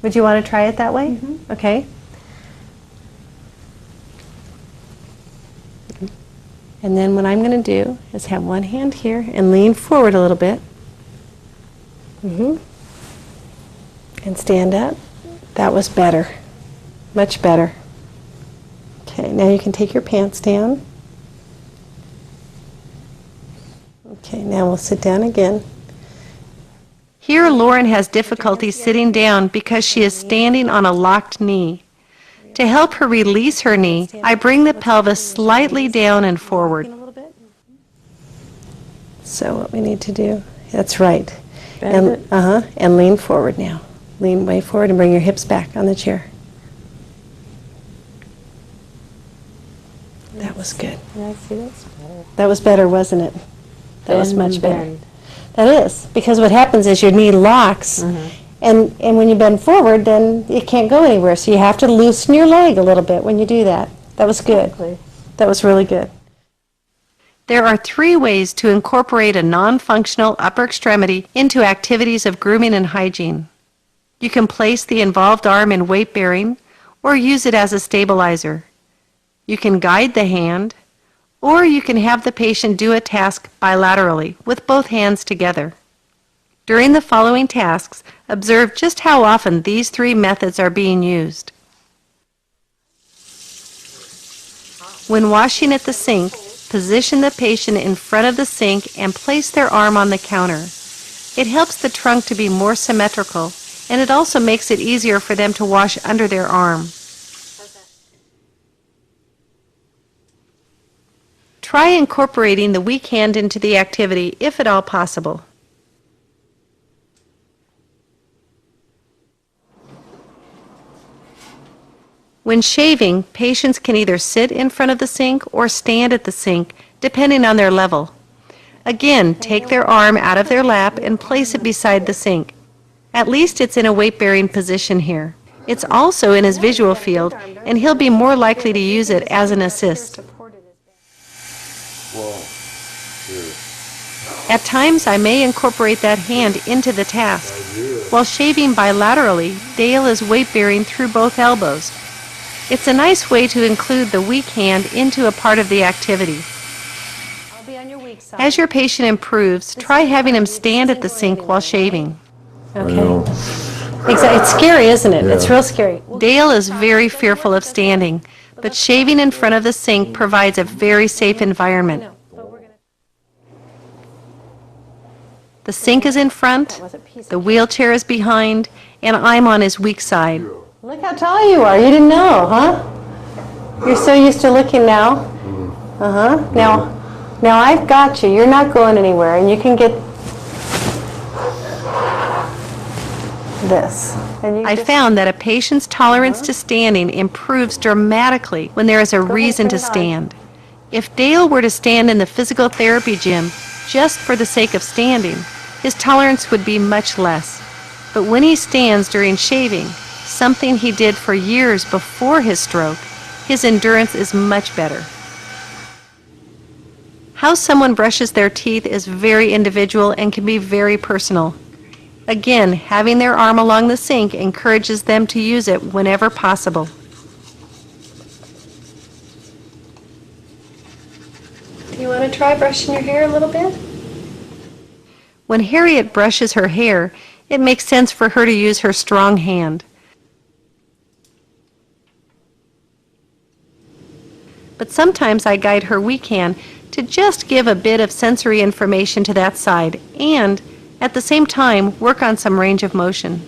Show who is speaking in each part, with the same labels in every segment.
Speaker 1: Would you want to try it that way?
Speaker 2: Mm-hmm.
Speaker 1: Okay. And then what I'm going to do is have one hand here and lean forward a little bit. And stand up. That was better. Much better. Okay, now you can take your pants down. Okay, now we'll sit down again. Here Lauren has difficulty sitting down because she is standing on a locked knee. To help her release her knee, I bring the pelvis slightly down and forward. So what we need to do, that's right. And lean forward now. Lean way forward and bring your hips back on the chair. That was good.
Speaker 2: Yeah, see, that's better.
Speaker 1: That was better, wasn't it? That was much better.
Speaker 2: Bend.
Speaker 1: That is, because what happens is your knee locks, and when you bend forward, then it can't go anywhere. So you have to loosen your leg a little bit when you do that. That was good.
Speaker 2: Exactly.
Speaker 1: That was really good. There are 3 ways to incorporate a non-functional upper extremity into activities of grooming and hygiene. You can place the involved arm in weight bearing or use it as a stabilizer. You can guide the hand, or you can have the patient do a task bilaterally with both hands together. During the following tasks, observe just how often these 3 methods are being used. When washing at the sink, position the patient in front of the sink and place their arm on the counter. It helps the trunk to be more symmetrical, and it also makes it easier for them to wash under their arm. Try incorporating the weak hand into the activity if at all possible. When shaving, patients can either sit in front of the sink or stand at the sink, depending on their level. Again, take their arm out of their lap and place it beside the sink. At least it's in a weight-bearing position here. It's also in his visual field, and he'll be more likely to use it as an assist. At times, I may incorporate that hand into the task. While shaving bilaterally, Dale is weight-bearing through both elbows. It's a nice way to include the weak hand into a part of the activity. As your patient improves, try having him stand at the sink while shaving. Okay. It's scary, isn't it? Yeah. It's real scary. Dale is very fearful of standing, but shaving in front of the sink provides a very safe environment. The sink is in front, the wheelchair is behind, and I'm on his weak side. Look how tall you are. You didn't know, huh? You're so used to looking now. Now I've got you. You're not going anywhere, and you can get this. I found that a patient's tolerance to standing improves dramatically when there is a reason to stand. If Dale were to stand in the physical therapy gym just for the sake of standing, his tolerance would be much less. But when he stands during shaving, something he did for years before his stroke, his endurance is much better. How someone brushes their teeth is very individual and can be very personal. Again, having their arm along the sink encourages them to use it whenever possible. Do you want to try brushing your hair a little bit? When Harriet brushes her hair, it makes sense for her to use her strong hand. But sometimes I guide her weak hand to just give a bit of sensory information to that side and, at the same time, work on some range of motion.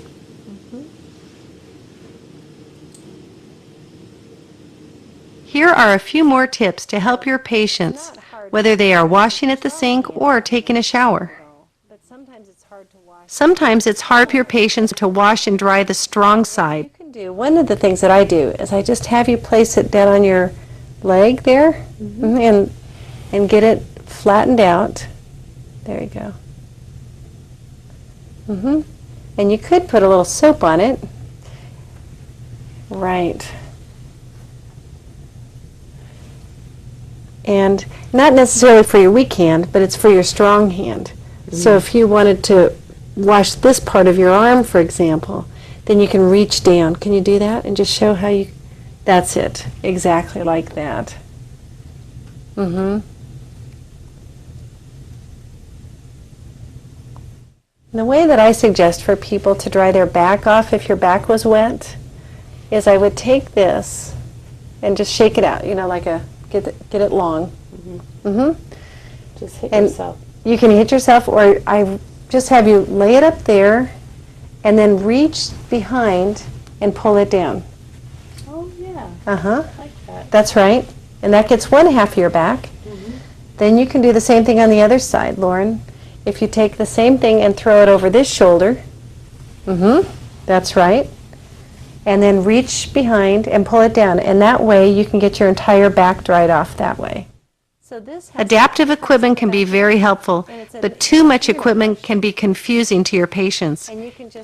Speaker 1: Here are a few more tips to help your patients, whether they are washing at the sink or taking a shower. Sometimes it's hard for your patients to wash and dry the strong side. One of the things that I do is I just have you place it down on your leg there and get it flattened out. There you go. And you could put a little soap on it. Right. And not necessarily for your weak hand, but it's for your strong hand. So if you wanted to wash this part of your arm, for example, then you can reach down. Can you do that and just show how you, that's it, exactly like that. Mm-hmm. The way that I suggest for people to dry their back off if your back was wet is I would take this and just shake it out, you know, like a, get it long. Mm-hmm. Mm-hmm.
Speaker 2: Just hit
Speaker 1: And
Speaker 2: yourself.
Speaker 1: you can hit yourself, or I just have you lay it up there and then reach behind and pull it down.
Speaker 2: Oh, yeah.
Speaker 1: Uh-huh.
Speaker 2: I like that.
Speaker 1: That's right. And that gets one half of your back.
Speaker 2: Mm-hmm.
Speaker 1: Then you can do the same thing on the other side, Lauren. If you take the same thing and throw it over this shoulder, that's right, and then reach behind and pull it down, and that way you can get your entire back dried off that way. So this adaptive equipment can be very helpful, but too much equipment can be confusing to your patients.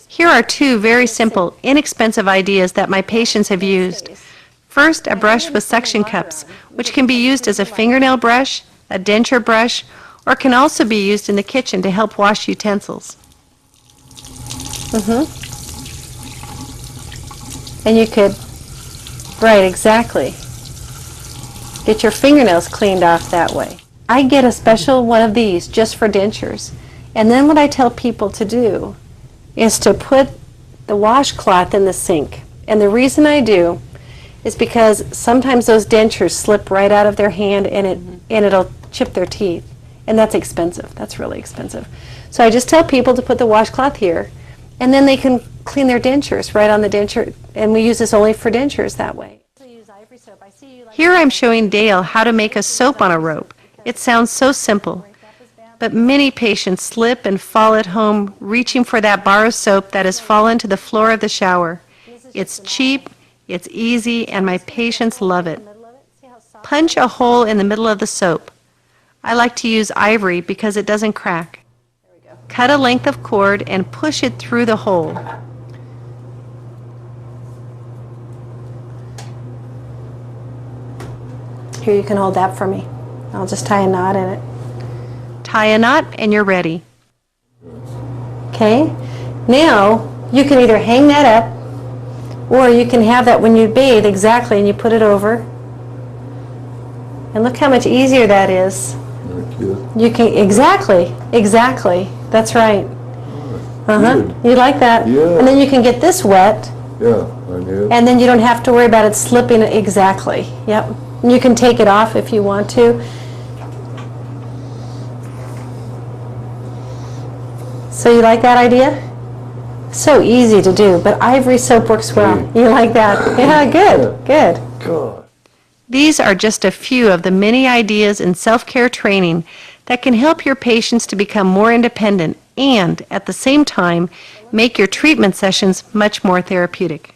Speaker 1: Here are two very simple, inexpensive ideas that my patients have used. First, a brush with suction cups, which can be used as a fingernail brush, a denture brush, or can also be used in the kitchen to help wash utensils. And you could, right, exactly, get your fingernails cleaned off that way. I get a special one of these just for dentures. And then what I tell people to do is to put the washcloth in the sink. And the reason I do is because sometimes those dentures slip right out of their hand and it'll chip their teeth. And that's expensive. That's really expensive. So I just tell people to put the washcloth here, and then they can clean their dentures right on the denture, and we use this only for dentures that way. Here I'm showing Dale how to make a soap on a rope. It sounds so simple, but many patients slip and fall at home reaching for that bar of soap that has fallen to the floor of the shower. It's cheap, it's easy, and my patients love it. Punch a hole in the middle of the soap. I like to use ivory because it doesn't crack. Cut a length of cord and push it through the hole. Here, you can hold that for me. I'll just tie a knot in it. Tie a knot and you're ready. Okay? Now, you can either hang that up, or you can have that when you bathe, exactly, and you put it over. And look how much easier that is. You can, exactly, that's right. You like that?
Speaker 3: Yeah.
Speaker 1: And then you can get this wet,
Speaker 3: Yeah, I knew.
Speaker 1: and then you don't have to worry about it slipping, exactly, yep. And you can take it off if you want to. So you like that idea? So easy to do, but ivory soap works well. You like that? Yeah, good.
Speaker 3: God.
Speaker 1: These are just a few of the many ideas in self-care training that can help your patients to become more independent and, at the same time, make your treatment sessions much more therapeutic.